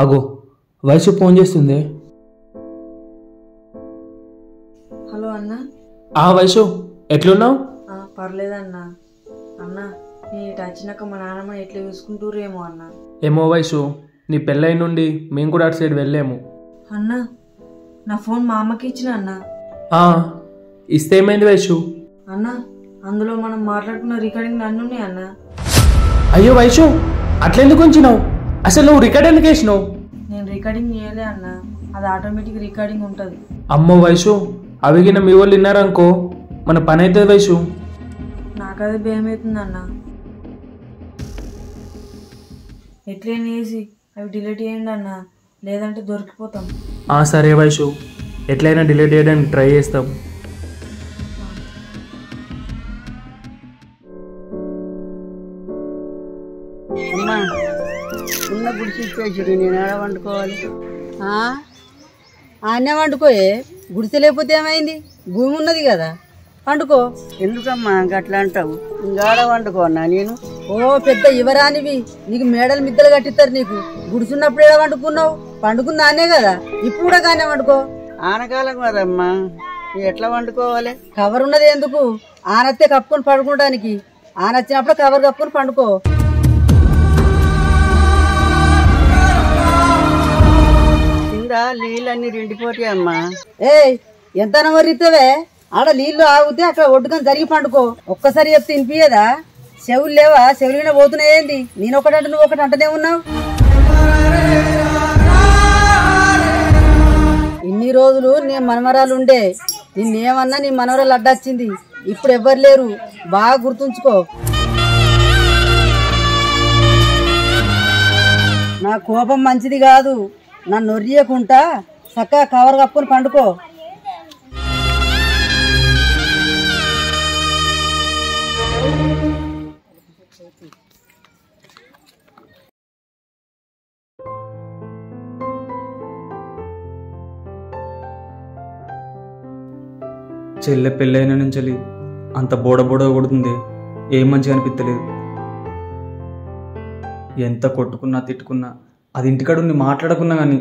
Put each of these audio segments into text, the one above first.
అగో వయసు ఫోన్ చేస్తుంది. హలో అన్న. వయసు ఎట్లున్నావు? పర్లేదన్నా. అన్న నేను ఇటు వచ్చినాక మా నాన్నమ్మ ఎట్లా చూసుకుంటూరేమో అన్న. ఏమో వయసు, నీ పెళ్ళై నుండి మేము కూడా అటు సైడ్ వెళ్ళాము. అన్న నా ఫోన్ మా అమ్మకి ఇచ్చిన అన్న. ఇస్తే ఏమైంది వయసు? అన్న అందులో మనం మాట్లాడుకున్న రికార్డింగ్ అన్నున్నాయి అన్న. అయ్యో వయసు, అట్లెందుకు ఉంచినావు? అసలు నువ్వు రికార్డ్ ఎందుకు వేసినావు? నేను రికార్డింగ్ చేయలే అన్న, అది ఆటోమేటిక్ రికార్డింగ్ ఉంటుంది. అమ్మో వయసు, అవిగిన మీ వాళ్ళు విన్నారనుకో మన పని అవుతుంది వయసు. నాకదే భయం అవుతుంది అన్న. ఎట్లయినా వేసి అవి డిలీట్ చేయండి అన్న, లేదంటే దొరికిపోతాం. సరే వయసు, ఎట్లయినా డిలీట్ చేయడానికి ట్రై చేస్తాం. అమ్మా ఉన్న గుడిసి ఇచ్చేసాడు, నేను ఆడ వండుకోవాలి. ఆనే వండుకోయే, గుడిసె లేకపోతే ఏమైంది? భూమి ఉన్నది కదా, వండుకో. ఎందుకమ్మా గట్లా అంటావు? ఇంకాడ వండుకోన్నా నేను? ఓ పెద్ద యువరానివి, నీకు మేడలు మిద్దలు కట్టిస్తారు. నీకు గుడిసున్నప్పుడు ఏడ వండుకున్నావు? పండుకున్నానే కదా, ఇప్పుడు కూడా కానీ వండుకో. ఆనకాలం కదమ్మా, ఎట్లా వండుకోవాలి? కవర్ ఉన్నది ఎందుకు? ఆనత్తే కప్పుకొని పడుకోవడానికి. ఆనొచ్చినప్పుడు కవర్ కప్పుకొని పండుకో. నీళ్ళన్నీ రెండిపోతాయి అమ్మా. ఎంత నమరిస్తావే? ఆడ నీళ్లు ఆగితే అక్కడ ఒడ్డుకొని జరిగి పండుకో. ఒక్కసారి చెప్తే వినిపించదా? చెవులు లేవా? చెవులు పోతున్నాయేంది? నేను ఒకటంటే నువ్వు ఒకటి అంటనే ఉన్నావు. ఇన్ని రోజులు నీ మనమరాలు ఉండే, నిన్నేమన్నా నీ మనవరాలు అడ్డొచ్చింది. ఇప్పుడు ఎవ్వరు లేరు, బాగా గుర్తుంచుకో. నా కోపం మంచిది కాదు, నన్ను నొర్రియకుంటా చక్కగా కవర్ కప్పుకొని పండుకో. చెల్లె పెళ్ళైన నుంచి అంత బోడ కొడుతుంది, ఏం మంచిగా అనిపించలేదు. ఎంత కొట్టుకున్నా తిట్టుకున్నా అది ఇంటికాడ ఉండి మాట్లాడకున్నా కానీ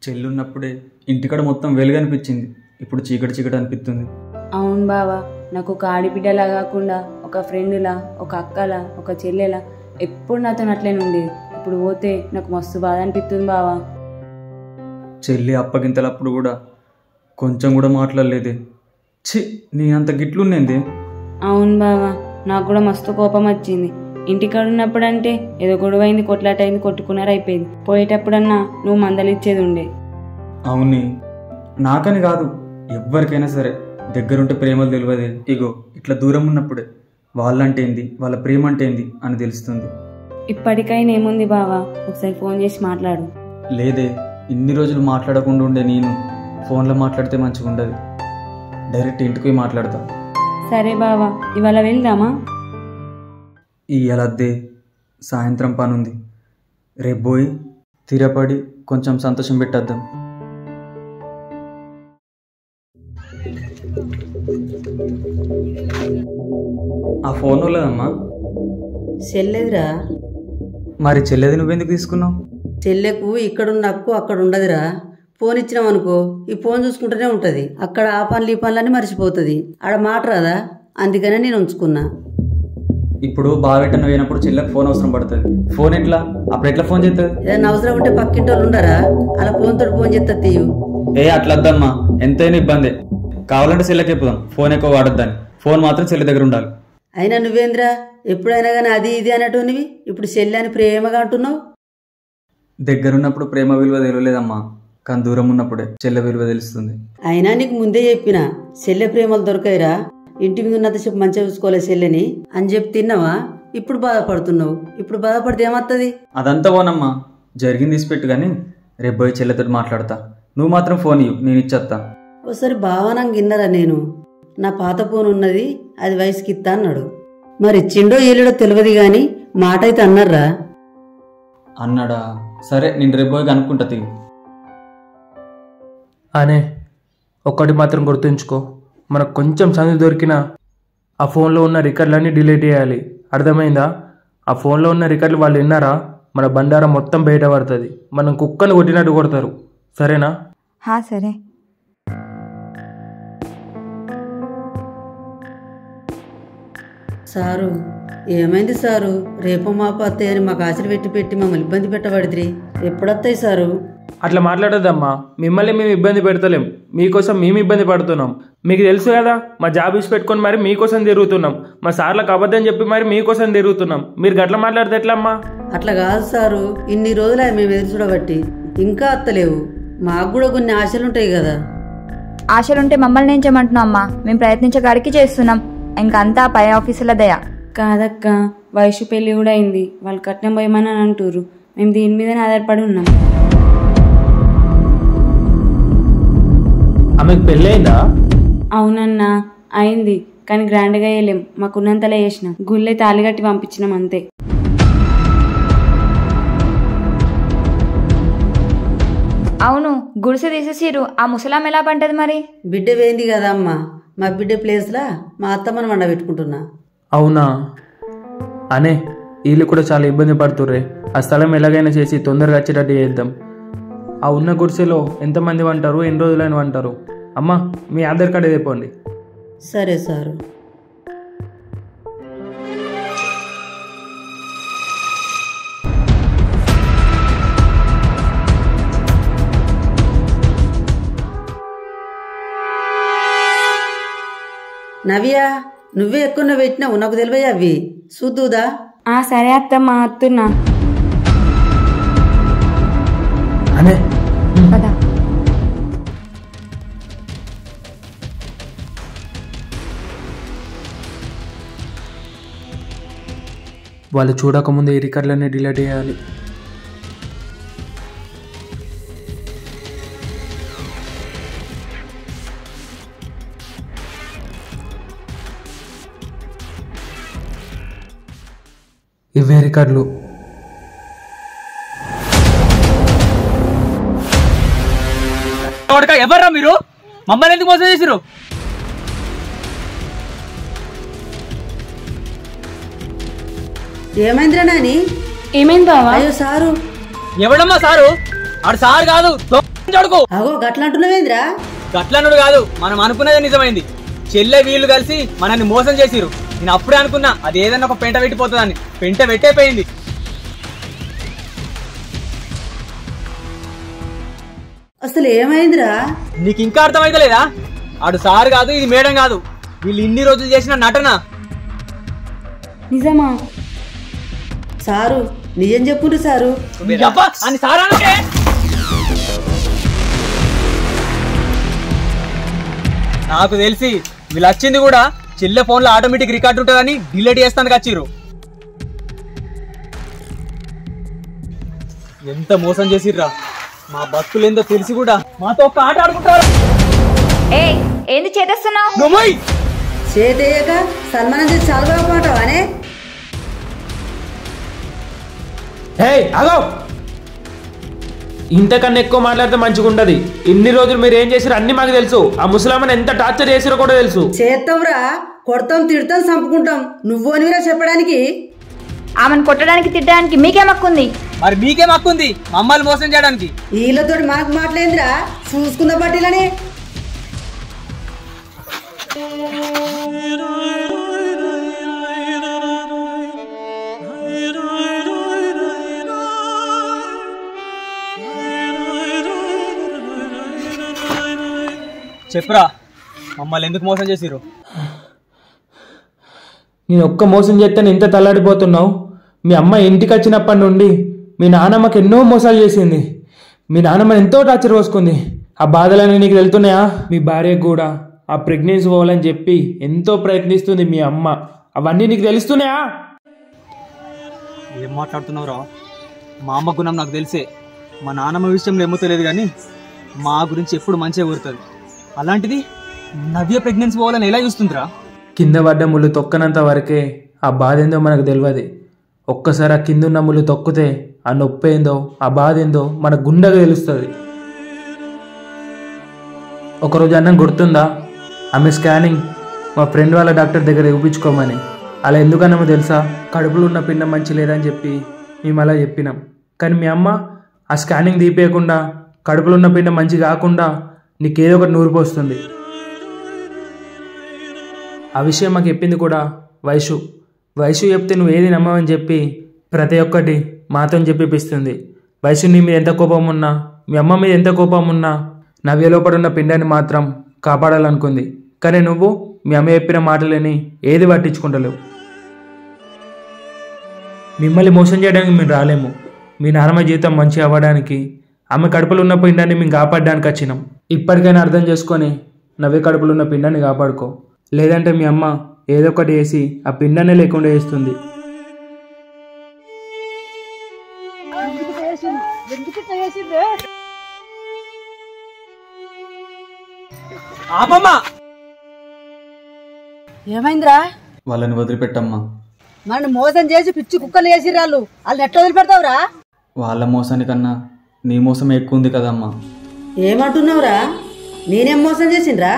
చెల్లున్నప్పుడే ఇంటికాడ మొత్తం వెలుగు అనిపించింది. ఇప్పుడు చీకటి చీకటి అనిపిస్తుంది. అవును బావా, నాకు ఒక ఆడిబిడ్డలా కాకుండా ఒక ఫ్రెండ్లా, ఒక అక్కలా, ఒక చెల్లెలా ఎప్పుడు నాతో అట్లనే ఉండేది. ఇప్పుడు పోతే నాకు మస్తు బాధ అనిపిస్తుంది బావా. చెల్లి అప్పగింతలప్పుడు కూడా కొంచెం కూడా మాట్లాడలేదే. ఛీ, నీ అంత గిట్లుండేంది? అవును బావా, నాకు కూడా మస్తు కోపం వచ్చింది. ఇంటికాడ ఉన్నప్పుడు అంటే ఏదో గొడవైంది, కొట్లాటైంది, కొట్టుకున్నారు, అయిపోయింది. పోయేటప్పుడన్నా నువ్వు మందలిచ్చేది ఉండే. అవుని, నాకని కాదు, ఎవ్వరికైనా సరే దగ్గరుంటే ప్రేమలు తెలియదే. ఇగో ఇట్లా దూరం ఉన్నప్పుడే వాళ్ళంటే ఏంది, వాళ్ళ ప్రేమ అంటే ఏంది అని తెలుస్తుంది. ఇప్పటికైనా ఏముంది బావా, ఒకసారి ఫోన్ చేసి మాట్లాడు. లేదే, ఇన్ని రోజులు మాట్లాడకుండా ఉండే నేను ఫోన్లో మాట్లాడితే మంచిగా ఉండదు. డైరెక్ట్ ఇంటికి మాట్లాడతా. సరే బావా, ఇవాళ వెళ్దామా? ఇయ్యాలద్దే, సాయంత్రం పనుంది. రేపు పోయి తీరపడి కొంచెం సంతోషం పెట్టేద్దాం. ఆ ఫోన్ లేదమ్మా. చెల్లెదిరా. మరి చెల్లెది నువ్వెందుకు తీసుకున్నావు? చెల్లెకు ఇక్కడున్న హక్కు అక్కడ ఉండదురా. ఫోన్ ఇచ్చినాం అనుకో, ఈ ఫోన్ చూసుకుంటూనే ఉంటుంది. అక్కడ ఆ పనులు ఈ పనులన్నీ మర్చిపోతుంది. ఆడ మాట రాదా, అందుకనే నేను ఉంచుకున్నా. ఇప్పుడు బావెట్టను పోయినప్పుడు చెల్లెకి ఫోన్ అవసరం పడుతుంది. ఫోన్ ఎట్లా, అప్పుడు ఎట్లా ఫోన్ చేస్తుంది? ఏదైనా అవసరం ఉంటే పక్కింటి వాళ్ళు ఉండరా, అలా ఫోన్ తోటి ఫోన్ చేస్తా తీయు. అట్లా వద్దమ్మా, ఎంతైనా ఇబ్బంది. కావాలంటే చెల్లెకి చెప్పుదాం ఫోన్ ఎక్కువ వాడొద్దని. ఫోన్ మాత్రం చెల్లె దగ్గర ఉండాలి. అయినా నువ్వేంద్రా ఎప్పుడైనా కానీ అది ఇది అనేటోనివి, ఇప్పుడు చెల్లె అని ప్రేమగా అంటున్నావు. దగ్గరున్నప్పుడు ప్రేమ విలువ తెలియలేదమ్మా, కానీ దూరం ఉన్నప్పుడే చెల్లె విలువ తెలుస్తుంది. అయినా నీకు ముందే చెప్పిన, చెల్లె ప్రేమలు దొరకాయిరా. ఇంటి మీద ఉన్నంతసేపు మంచిగా చూసుకోలే చెల్లెని అని చెప్పి తిన్నావా? ఇప్పుడు బాధపడుతున్నావు. ఇప్పుడు బాధపడితే ఏమవుతుంది? అదంతా పోనమ్మా, జరిగింది తీసిపెట్టు. కానీ రేపు పోయి చెల్లెతో మాట్లాడతా. నువ్వు మాత్రం ఫోన్ ఇవ్వు, నేను ఇచ్చేస్తా. ఒకసారి భావనంగా విన్నరా, నేను నా పాత ఫోన్ ఉన్నది, అది వయసుకి ఇస్తా అన్నాడు. మరి ఇచ్చిండో ఏలేడో తెలియదు కానీ మాట అయితే అన్నారా. అన్నాడా? సరే, నేను రేపు పోయి కనుక్కుంటా. తీగు అనే ఒక్కటి మాత్రం గుర్తుంచుకో, మనకు కొంచెం సంది దొరికినా ఆ ఫోన్లో ఉన్న రికార్డులన్నీ డిలీట్ చేయాలి. అర్థమైందా? ఆ ఫోన్లో ఉన్న రికార్డులు వాళ్ళు విన్నారా మన బండారం మొత్తం బయట పడుతుంది. మనం కుక్కను కొట్టినట్టు కొడతారు. సరేనా? సరే. సారు ఏమైంది సారు? రేపు మాపు అత్తయ్య అని మాకు ఆశలు పెట్టి మమ్మల్ని ఇబ్బంది పెట్టబడిద్రి. ఎప్పుడొస్తాయి సారు? అట్లా మాట్లాడొద్దమ్మా. మిమ్మల్ని మేము ఇబ్బంది పెడతలేం, మీకోసం మేము ఇబ్బంది పడుతున్నాం. మీకు తెలుసు కదా, మా జాబ్ ఇచ్చి పెట్టుకొని మరి మీకోసం తిరుగుతున్నాం. మా సార్లకు అబద్ధం చెప్పి మరి మీకోసం తిరుగుతున్నాం. మీరు గట్లా మాట్లాడితే ఎట్లా అమ్మా? అట్లా కాదు సారు, ఇన్ని రోజులు మేము ఎదురు చూడబట్టి ఇంకా అత్తలేవు. మాకు కూడా కొన్ని ఆశలుంటాయి కదా. ఆశలుంటే మమ్మల్ని ఏం చేయమంటున్నాం అమ్మా? మేము ప్రయత్నించగాడికి చేస్తున్నాం. ఇంకంతా పై ఆఫీసుల దయ. కాదక్క, వయసు పెళ్లి కూడా అయింది. వాళ్ళు కట్నం పోయమని అని అంటారు. మేము దీని మీదనే ఆధారపడి ఉన్నాం. ఆమెకు పెళ్ళయిందా? అవునన్నా, అయింది. కానీ గ్రాండ్గా వేయలేం. మాకున్నంతలో చేసినాం. గుళ్ళే తాళిగట్టి పంపించినాం అంతే. అవును, గుడిసె తీసేసిరు. ఆ ముసలాం ఎలా పంటది మరి? బిడ్డ పోయింది కదా అమ్మ. మా బిడ్డ ప్లేస్లా మా అత్తమ్మను వండ పెట్టుకుంటున్నా. అవునా అనే, వీళ్ళు కూడా చాలా ఇబ్బంది పడుతుర్రే. ఆ స్థలం ఎలాగైనా చేసి తొందరగా వచ్చేటట్టు చేద్దాం. ఆ ఉన్న గుడిసెలో ఎంతమంది వంటారు, ఎన్ని రోజులైన వంటారు? అమ్మా, మీ ఆధార్ కార్డు తెప్పండి. సరే సారు. నవ్యా, నువ్వే ఎక్కువ పెట్టినావు, నాకు తెలివయ్య అవి చూద్దుదా? సరే అత్తమ్మా, అత్తున్నా. అనే కదా వాళ్ళు చూడకముందే ఈ రికార్డులన్నీ డిలీట్ చేయాలి. ఇవే రికార్డులు. ఎవర్రా మీరు? మమ్మల్ని ఎందుకు మోసం చేసిరు? ఏమైందిరా నాని? ఏమైంది బావా? అయ్యో సారు. ఎవడమ్మా సారు? ఆడు సారు కాదు, చడుకు. అగో గట్లంటున్నావేంద్రా? గట్లనుడు కాదు, మనం అనుకున్నదే నిజమైంది. చెల్లె వీళ్ళు కలిసి మనల్ని మోసం చేసిరు. నేను అప్పుడే అనుకున్నా అది ఏదన్నా ఒక పెంట పెట్టిపోతుందని. పెంట పెట్టేపోయింది. అసలు ఏమైందిరా? నీకు ఇంకా అర్థమైతలేదా? ఆడు సారు కాదు, ఇది మేడం కాదు. వీళ్ళు ఇన్ని రోజులు చేసిన నటన. నిజమా? సారు నిజం చెప్పుండ్రు సారు. అని సారా అంటే? నాకు తెలిసి వీళ్ళు వచ్చింది కూడా చెల్లె ఫోన్లో ఆటోమేటిక్ రికార్డు ఉంటుందని డిలీట్ చేస్తానికి వచ్చిర్రు. ఎంత మోసం చేసిర్రా! మా బతుకులేందో తెలిసి కూడా మాతో ఒక్క ఆట ఆడుకుంటారు. ఏంది చేస్తున్నావు? చేతయ్యాక సన్మానం చేసి చాలా బాగుంటావానే? అగో, ఇంతకన్నా ఎక్కువ మాట్లాడితే మంచిగా ఉండదు. ఇన్ని రోజులు మీరు ఏం చేసారో అన్ని మాకు తెలుసు. ఆ ముసలామని ఎంత టార్చర్ చేసారో కూడా తెలుసు. చేస్తాంరా, కొడతాం, తిడతాం, చంపుకుంటాం. నువ్వు అనివిరా చెప్పడానికి? ఆమెను కొట్టడానికి తిట్టడానికి మీకేం హక్కుంది? మరి మీకేం హక్కుంది మమ్మల్ని మోసం చేయడానికి? వీళ్ళతో మాకు మాట్లాడిందిరా, చూసుకుందా పట్టిలని. చెప్పురా, మమ్మల్ని ఎందుకు మోసం చేసిర్రు? నేను ఒక్క మోసం చేస్తే ఇంత తల్లాడిపోతున్నావు. మీ అమ్మ ఇంటికి వచ్చినప్పటి నుండి మీ నాన్నమ్మకి ఎన్నో మోసాలు చేసింది. మీ నాన్నమ్మని ఎంతో టార్చర్ పోసుకుంది. ఆ బాధలన్నీ నీకు వెళ్తున్నాయా? మీ భార్యకు కూడా ఆ ప్రెగ్నెన్సీ పోవాలని చెప్పి ఎంతో ప్రయత్నిస్తుంది మీ అమ్మ. అవన్నీ నీకు తెలుస్తున్నాయా? ఏం మాట్లాడుతున్నావురా? మా అమ్మ గుణం నాకు తెలిసే. మా నాన్నమ్మ విషయంలో ఏమో తెలియదు కానీ మా గురించి ఎప్పుడు మంచిగా కోరుతుంది. అలాంటిది నవ్య ప్రెగ్నెన్సీ పోవాలని ఎలా చూస్తుందిరా? కింద పడ్డ ముళ్ళు తొక్కనంత వరకే ఆ బాధ ఏందో మనకు తెలియదు. ఒక్కసారి ఆ కిందున్న ముళ్ళు తొక్కితే ఆ నొప్పి ఏందో, ఆ బాధ ఏందో మన గుండెగా తెలుస్తుంది. ఒకరోజు అన్నం గుర్తుందా? ఆమె స్కానింగ్ మా ఫ్రెండ్ వాళ్ళ డాక్టర్ దగ్గర చూపించుకోమని. అలా ఎందుకన్నామో తెలుసా? కడుపులో ఉన్న పిండం మంచి లేదని చెప్పి మేము అలా చెప్పినాం. కానీ మీ అమ్మ ఆ స్కానింగ్ తీపేయకుండా కడుపులో ఉన్న పిండం మంచి కాకుండా నీకేదో ఒకటి నూరిపోస్తుంది. ఆ విషయం మాకు చెప్పింది కూడా వైషు చెప్తే నువ్వు ఏది నమ్మవని చెప్పి ప్రతి ఒక్కటి మాతో చెప్పిపిస్తుంది. వైషు నీ మీద ఎంత కోపం ఉన్నా, మీ అమ్మ మీద ఎంత కోపం ఉన్నా నవ్య లోపల ఉన్న పిండాన్ని మాత్రం కాపాడాలనుకుంది. కానీ నువ్వు మీ అమ్మ చెప్పిన మాటలని ఏది పట్టించుకుంటలేవు. మిమ్మల్ని మోసం చేయడానికి మేము రాలేము. మీ నాన్నమ్మ జీవితం మంచి అవ్వడానికి, ఆమె కడుపులో ఉన్న పిండాన్ని మేము కాపాడడానికి వచ్చినాం. ఇప్పటికైనా అర్థం చేసుకొని నవ్య కడుపులో ఉన్న పిండాన్ని కాపాడుకో. లేదంటే మీ అమ్మ ఏదో ఒకటి వేసి ఆ పిండాన్ని లేకుండా వేస్తుంది. ఆపమ్మా. ఏమైందిరా? వాళ్ళని వదిలిపెట్టమ్మా. మన మోసం చేసి పిచ్చి కుక్కలు వేసిర్రాళ్ళు, వాళ్ళని ఎట్లా వదిలిపెడతావురా? వాళ్ళ మోసానికన్నా నీ మోసం ఎక్కువ ఉంది కదమ్మా. ఏమంటున్నావురా? నేనేం మోసం చేసిండ్రా?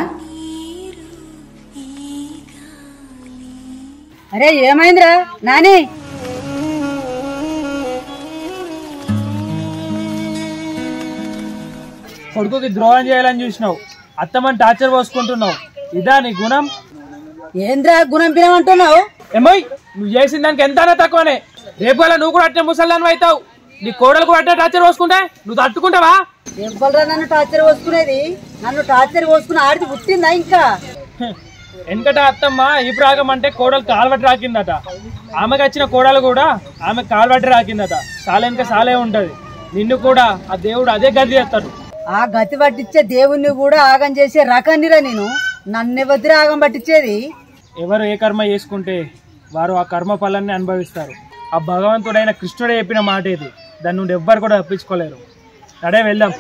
అరే ఏమైందిరా నాని? కొడుకుకి ద్రోహం చేయాలని చూసినావు, అత్తమ్మని టార్చర్ పోసుకుంటున్నావు. ఇదా నీ గుణం? ఏంద్రా గుణం పినమంటున్నావు? ఏమోయ్, నువ్వు చేసిన దానికి ఎంతైనా తక్కువనే. రేపు అలా నువ్వు కూడా అట్టే ముసల్దాన్ని అవుతావు. నీ కోడలు కూడా అట్టే టార్చర్ పోసుకుంటే నువ్వు తట్టుకుంటావా? ఎవ్వరా నన్ను టార్చర్ పోసుకునేది? నన్ను టార్చర్ పోసుకుని ఆడిది పుట్టిందా ఇంకా? వెనకట అత్తమ్మ ఈ ప్రాగం అంటే కోడలు కాల్వట్టి రాకిందట. ఆమెకు వచ్చిన కోడలు కూడా ఆమె కాల్వట్టి రాకిందట. సాలేంక సాలే ఉంటది. నిన్ను కూడా ఆ దేవుడు అదే గది చేస్తాడు. ఆ గతి పట్టించే దేవుణ్ణి కూడా ఆగం చేసే రకాన్నిరా నేను. నన్నెవద్దురా ఆగం పట్టించేది? ఎవరు ఏ కర్మ చేసుకుంటే వారు ఆ కర్మ ఫలాన్ని అనుభవిస్తారు. ఆ భగవంతుడైన కృష్ణుడే చెప్పిన మాట ఇది. దాని నుండి ఎవ్వరు కూడా తప్పించుకోలేరు. అడే వెళ్దాం.